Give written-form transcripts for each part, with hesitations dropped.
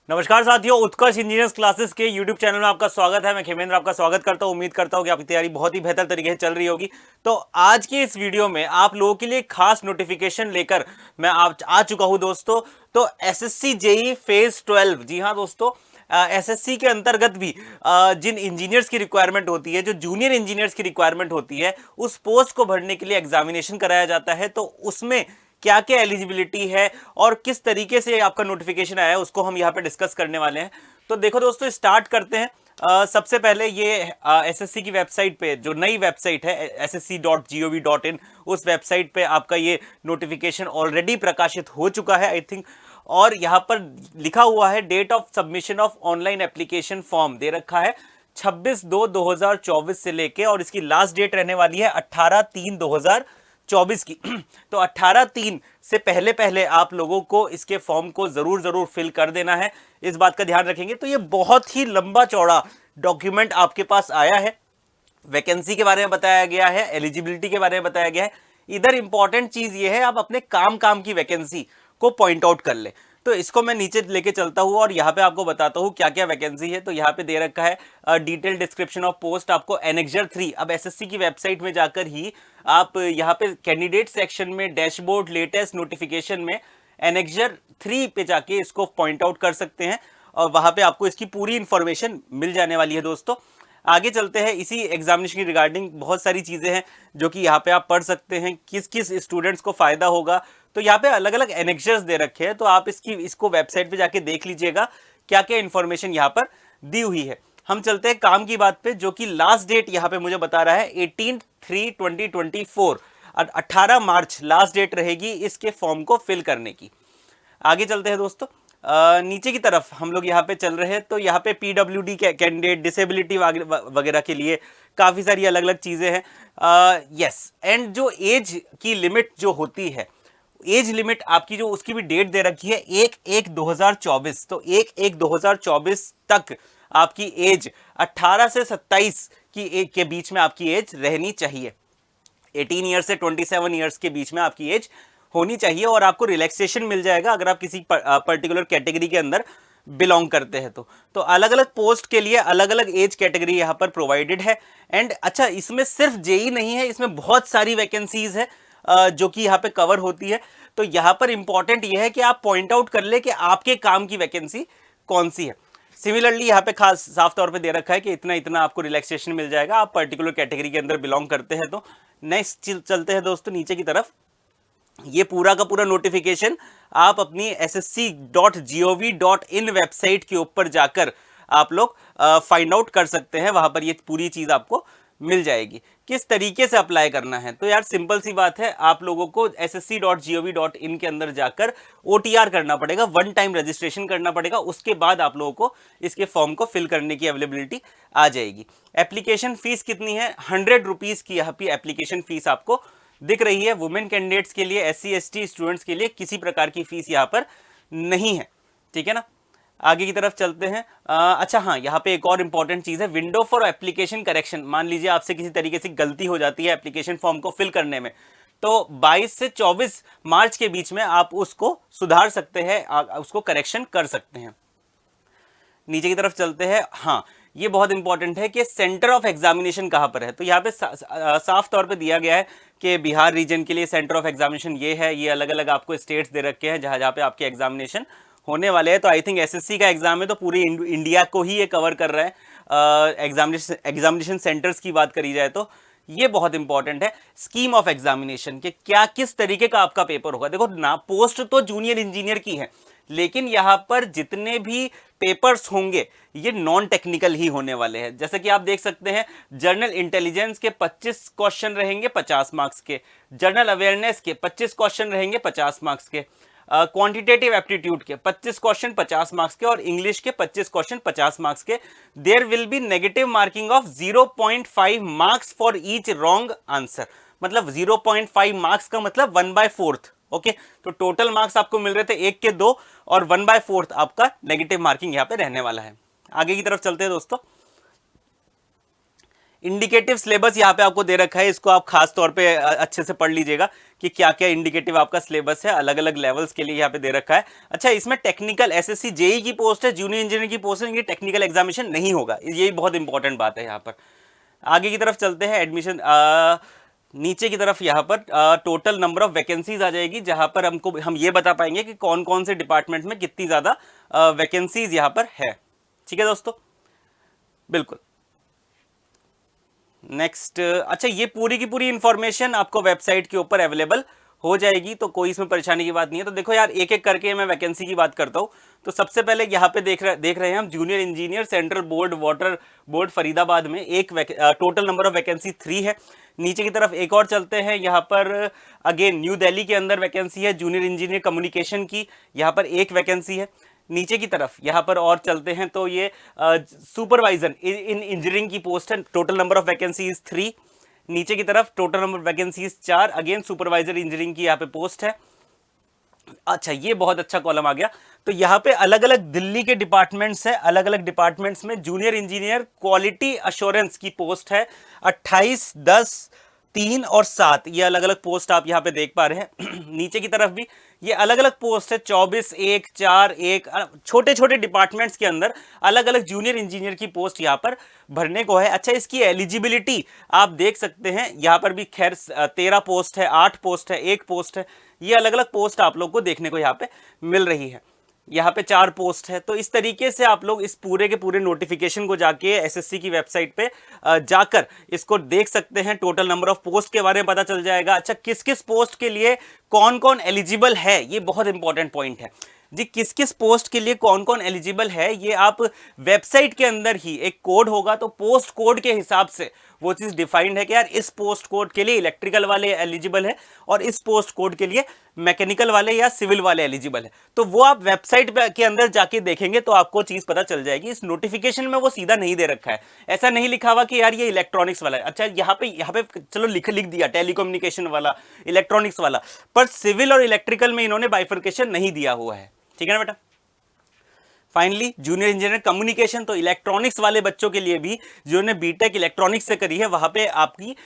नमस्कार साथियों, उत्कर्ष engineers classes के YouTube चैनल में आपका स्वागत है। मैं खेमेंद्र आपका स्वागत करता हूं। उम्मीद करता हूं कि आपकी तैयारी बहुत ही बेहतर तरीके से चल रही होगी। तो आज की इस वीडियो में आप लोगों के लिए खास नोटिफिकेशन लेकर मैं आ चुका हूं दोस्तों। तो एसएससी जेई फेज 12, जी हाँ दोस्तों, एसएससी के अंतर्गत भी जिन इंजीनियर्स की रिक्वायरमेंट होती है, जो जूनियर इंजीनियर्स की रिक्वायरमेंट होती है, उस पोस्ट को भरने के लिए एग्जामिनेशन कराया जाता है। तो उसमें क्या क्या एलिजिबिलिटी है और किस तरीके से आपका नोटिफिकेशन आया है, उसको हम यहाँ पे डिस्कस करने वाले हैं। तो देखो दोस्तों, स्टार्ट करते हैं। सबसे पहले ये एसएससी की वेबसाइट पे, जो नई वेबसाइट है ssc.gov.in, उस वेबसाइट पे आपका ये नोटिफिकेशन ऑलरेडी प्रकाशित हो चुका है आई थिंक। और यहाँ पर लिखा हुआ है date of submission of online application form दे रखा है 26/2/2024 से लेके, और इसकी लास्ट डेट रहने वाली है 18/3/2024 की। तो 18/3 से पहले पहले आप लोगों को इसके फॉर्म को जरूर फिल कर देना है, इस बात का ध्यान रखेंगे। तो ये बहुत ही लंबा चौड़ा डॉक्यूमेंट आपके पास आया है। वैकेंसी के बारे में बताया गया है, एलिजिबिलिटी के बारे में बताया गया है। इधर इंपॉर्टेंट चीज ये है, आप अपने काम की वैकेंसी को पॉइंट आउट कर ले। तो इसको मैं नीचे लेके चलता हूं और यहाँ पे आपको बताता हूं क्या क्या वैकेंसी है। तो यहाँ पे दे रखा है डिटेल डिस्क्रिप्शन ऑफ पोस्ट, आपको एनेक्जर 3। अब एसएससी की वेबसाइट में जाकर ही आप यहाँ पे कैंडिडेट सेक्शन में डैशबोर्ड लेटेस्ट नोटिफिकेशन में एनेक्जर 3 पे जाके इसको पॉइंट आउट कर सकते हैं, और वहां पे आपको इसकी पूरी इंफॉर्मेशन मिल जाने वाली है दोस्तों। आगे चलते हैं। इसी एग्जामिनेशन की रिगार्डिंग बहुत सारी चीजें हैं जो कि यहाँ पे आप पढ़ सकते हैं, किस किस स्टूडेंट्स को फायदा होगा। तो यहाँ पे अलग अलग एनेक्जर्स दे रखे हैं, तो आप इसको वेबसाइट पे जाके देख लीजिएगा क्या क्या इंफॉर्मेशन यहाँ पर दी हुई है। हम चलते हैं काम की बात पे, जो कि लास्ट डेट यहाँ पे मुझे बता रहा है 18/3/2024, 18 मार्च लास्ट डेट रहेगी इसके फॉर्म को फिल करने की। आगे चलते हैं दोस्तों। नीचे की तरफ हम लोग यहाँ पे चल रहे हैं। तो यहाँ पे पीडब्ल्यूडी कैंडिडेट, डिसेबिलिटी वगैरह के लिए काफ़ी सारी अलग अलग चीज़ें हैं। यस, एंड जो एज की लिमिट जो होती है, एज लिमिट आपकी जो उसकी भी डेट दे रखी है 1/1/2024। तो 1/1/2024 तक आपकी एज 18 से 27 के बीच में आपकी एज रहनी चाहिए। 18 ईयर्स से 27 ईयर्स के बीच में आपकी एज होनी चाहिए, और आपको रिलैक्सेशन मिल जाएगा अगर आप किसी पर्टिकुलर कैटेगरी के अंदर बिलोंग करते हैं। तो अलग अलग पोस्ट के लिए अलग अलग एज कैटेगरी यहाँ पर प्रोवाइडेड है। एंड अच्छा, इसमें सिर्फ जेई नहीं है, इसमें बहुत सारी वैकेंसीज है जो कि यहाँ पे कवर होती है। तो यहाँ पर इंपॉर्टेंट ये है कि आप पॉइंट आउट कर ले कि आपके काम की वैकेंसी कौन सी है। सिमिलरली यहाँ पे खास साफ तौर पे दे रखा है कि इतना इतना आपको रिलैक्सेशन मिल जाएगा, आप पर्टिकुलर कैटेगरी के अंदर बिलोंग करते हैं तो। नेक्स्ट चलते हैं दोस्तों नीचे की तरफ। ये पूरा का पूरा नोटिफिकेशन आप अपनी ssc.gov.in वेबसाइट के ऊपर जाकर आप लोग फाइंड आउट कर सकते हैं। वहां पर ये पूरी चीज आपको मिल जाएगी। किस तरीके से अप्लाई करना है, तो यार सिंपल सी बात है, आप लोगों को ssc.gov.in के अंदर जाकर OTR करना पड़ेगा, वन टाइम रजिस्ट्रेशन करना पड़ेगा। उसके बाद आप लोगों को इसके फॉर्म को फिल करने की अवेलेबिलिटी आ जाएगी। एप्लीकेशन फीस कितनी है? 100 रुपीज की यहाँ पे एप्लीकेशन फीस आपको दिख रही है। वुमेन कैंडिडेट्स के लिए, SC/ST स्टूडेंट्स के लिए किसी प्रकार की फीस यहाँ पर नहीं है, ठीक है ना। आगे की तरफ चलते हैं। अच्छा हाँ, यहाँ पे एक और इंपॉर्टेंट चीज है, विंडो फॉर एप्लीकेशन करेक्शन। मान लीजिए आपसे किसी तरीके से गलती हो जाती है एप्लीकेशन फॉर्म को फिल करने में, तो 22 से 24 मार्च के बीच में आप उसको सुधार सकते हैं, उसको करेक्शन कर सकते हैं। नीचे की तरफ चलते हैं। हाँ, ये बहुत इंपॉर्टेंट है कि सेंटर ऑफ एग्जामिनेशन कहाँ पर है। तो यहाँ पे साफ तौर पे दिया गया है कि बिहार रीजन के लिए सेंटर ऑफ एग्जामिनेशन ये है। ये अलग अलग आपको स्टेट्स दे रखे हैं जहाँ जहाँ पे आपके एग्जामिनेशन होने वाले हैं। तो आई थिंक एसएससी का एग्जाम है तो पूरी इंडिया को ही ये कवर कर रहा है। एग्जामिनेशन सेंटर्स की बात करी जाए तो ये बहुत इंपॉर्टेंट है। स्कीम ऑफ एग्जामिनेशन के क्या किस तरीके का आपका पेपर होगा। देखो ना, पोस्ट तो जूनियर इंजीनियर की है, लेकिन यहां पर जितने भी पेपर्स होंगे ये नॉन टेक्निकल ही होने वाले हैं। जैसे कि आप देख सकते हैं, जनरल इंटेलिजेंस के 25 क्वेश्चन रहेंगे 50 मार्क्स के, जनरल अवेयरनेस के 25 क्वेश्चन रहेंगे 50 मार्क्स के, क्वांटिटेटिव एप्टीट्यूड के 25 क्वेश्चन 50 मार्क्स के, और इंग्लिश के 25 क्वेश्चन 50 मार्क्स के। There will be negative marking of 0.5 marks for each wrong answer. मतलब 0.5 मार्क्स का मतलब 1/4। ओके, तो टोटल मार्क्स आपको मिल रहे थे 1 के 2, और 1/4 आपका नेगेटिव मार्किंग यहाँ पे रहने वाला है। आगे की तरफ चलते हैं दोस्तों। इंडिकेटिव सिलेबस यहाँ पे आपको दे रखा है, इसको आप खास तौर पे अच्छे से पढ़ लीजिएगा कि क्या क्या इंडिकेटिव आपका सिलेबस है, अलग अलग लेवल्स के लिए यहाँ पे दे रखा है। अच्छा, इसमें टेक्निकल एसएससी जेई की पोस्ट है, जूनियर इंजीनियर की पोस्ट है, ये टेक्निकल एग्जामिनेशन नहीं होगा, यही बहुत इंपॉर्टेंट बात है यहाँ पर। आगे की तरफ चलते हैं, एडमिशन नीचे की तरफ यहाँ पर टोटल नंबर ऑफ वैकेंसीज आ जाएगी, जहां पर हम ये बता पाएंगे कि कौन कौन से डिपार्टमेंट में कितनी ज्यादा वैकेंसीज यहाँ पर है। ठीक है दोस्तों, बिल्कुल। नेक्स्ट, अच्छा, ये पूरी की पूरी इंफॉर्मेशन आपको वेबसाइट के ऊपर अवेलेबल हो जाएगी, तो कोई इसमें परेशानी की बात नहीं है। तो देखो यार, एक एक करके मैं वैकेंसी की बात करता हूँ। तो सबसे पहले यहाँ पे देख रहे हैं हम junior engineer central board water board Faridabad में एक टोटल नंबर ऑफ वैकेंसी 3 है। नीचे की तरफ एक और चलते हैं, यहाँ पर अगेन न्यू दिल्ली के अंदर वैकेंसी है जूनियर इंजीनियर कम्युनिकेशन की, यहाँ पर एक वैकेंसी है। नीचे की तरफ यहाँ पर और चलते हैं तो ये सुपरवाइजर इन इंजीनियरिंग की पोस्ट है, टोटल नंबर ऑफ वैकेंसीज 3। नीचे की तरफ total number of vacancies 4, again supervisor engineering की यहाँ पे पोस्ट है। अच्छा, ये बहुत अच्छा कॉलम आ गया। तो यहाँ पे अलग अलग दिल्ली के डिपार्टमेंट्स हैं, अलग अलग डिपार्टमेंट्स में जूनियर इंजीनियर क्वालिटी अश्योरेंस की पोस्ट है 28, 10, 3 और 7, ये अलग अलग पोस्ट आप यहाँ पे देख पा रहे हैं। नीचे की तरफ भी ये अलग अलग पोस्ट है 24, 1, 4, 1, छोटे छोटे डिपार्टमेंट्स के अंदर अलग अलग जूनियर इंजीनियर की पोस्ट यहाँ पर भरने को है। अच्छा, इसकी एलिजिबिलिटी आप देख सकते हैं, यहाँ पर भी खैर 13 पोस्ट है, 8 पोस्ट है, 1 पोस्ट है, ये अलग अलग पोस्ट आप लोग को देखने को यहाँ पे मिल रही है। यहाँ पे 4 पोस्ट है। तो इस तरीके से आप लोग इस पूरे के पूरे नोटिफिकेशन को जाके एसएससी की वेबसाइट पे जाकर इसको देख सकते हैं, टोटल नंबर ऑफ पोस्ट के बारे में पता चल जाएगा। अच्छा, किस किस पोस्ट के लिए कौन कौन एलिजिबल है, ये बहुत इंपॉर्टेंट पॉइंट है जी। किस किस पोस्ट के लिए कौन कौन एलिजिबल है, ये आप वेबसाइट के अंदर ही एक कोड होगा, तो पोस्ट कोड के हिसाब से वो चीज डिफाइंड है कि यार इस पोस्ट कोड के लिए इलेक्ट्रिकल वाले एलिजिबल है और इस पोस्ट कोड के लिए मैकेनिकल वाले या सिविल वाले एलिजिबल है। तो वो आप वेबसाइट के अंदर जाके देखेंगे तो आपको चीज पता चल जाएगी। इस नोटिफिकेशन में वो सीधा नहीं दे रखा है, ऐसा नहीं लिखा हुआ कि यार ये इलेक्ट्रॉनिक्स वाला है। अच्छा, यहाँ पे चलो लिख दिया टेलीकम्युनिकेशन वाला, इलेक्ट्रॉनिक्स वाला, पर सिविल और इलेक्ट्रिकल में इन्होंने बाइफर्केशन नहीं दिया हुआ है। ठीक है ना बेटा। फाइनली जूनियर इंजीनियर कम्युनिकेशन, तो इलेक्ट्रॉनिक्स वाले बच्चों के लिए भी जिन्होंने बीटेक इलेक्ट्रॉनिक्स से करी है, वहां पे आपकी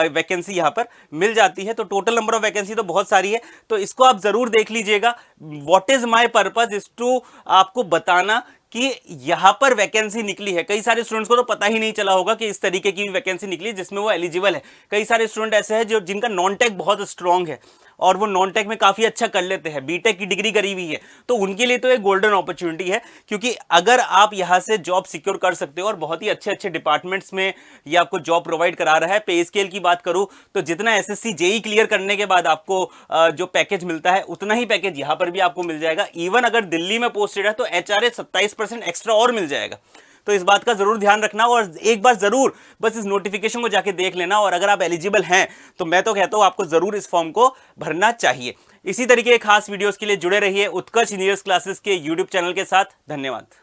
वैकेंसी यहां पर मिल जाती है। तो टोटल नंबर ऑफ वैकेंसी तो बहुत सारी है, तो इसको आप जरूर देख लीजिएगा। What is my purpose is to आपको बताना कि यहां पर वैकेंसी निकली है। कई सारे स्टूडेंट्स को तो पता ही नहीं चला होगा कि इस तरीके की वैकेंसी निकली जिसमें वो एलिजिबल है। कई सारे स्टूडेंट ऐसे हैं जिनका नॉन टेक बहुत स्ट्रांग है और वो नॉन टेक में काफी अच्छा कर लेते हैं, बीटेक की डिग्री करी हुई है, तो उनके लिए तो एक गोल्डन अपॉर्चुनिटी है। क्योंकि अगर आप यहां से जॉब सिक्योर कर सकते हो और बहुत ही अच्छे अच्छे डिपार्टमेंट्स में ये आपको जॉब प्रोवाइड करा रहा है। पे स्केल की बात करूं तो जितना एसएससी जेई क्लियर करने के बाद आपको जो पैकेज मिलता है उतना ही पैकेज यहां पर भी आपको मिल जाएगा। इवन अगर दिल्ली में पोस्टेड है तो एचआरए 27% एक्स्ट्रा और मिल जाएगा। तो इस बात का जरूर ध्यान रखना और एक बार जरूर बस इस नोटिफिकेशन को जाके देख लेना। और अगर आप एलिजिबल हैं तो मैं तो कहता हूं आपको जरूर इस फॉर्म को भरना चाहिए। इसी तरीके के खास वीडियोस के लिए जुड़े रहिए उत्कर्ष इंजीनियर्स क्लासेस के यूट्यूब चैनल के साथ। धन्यवाद।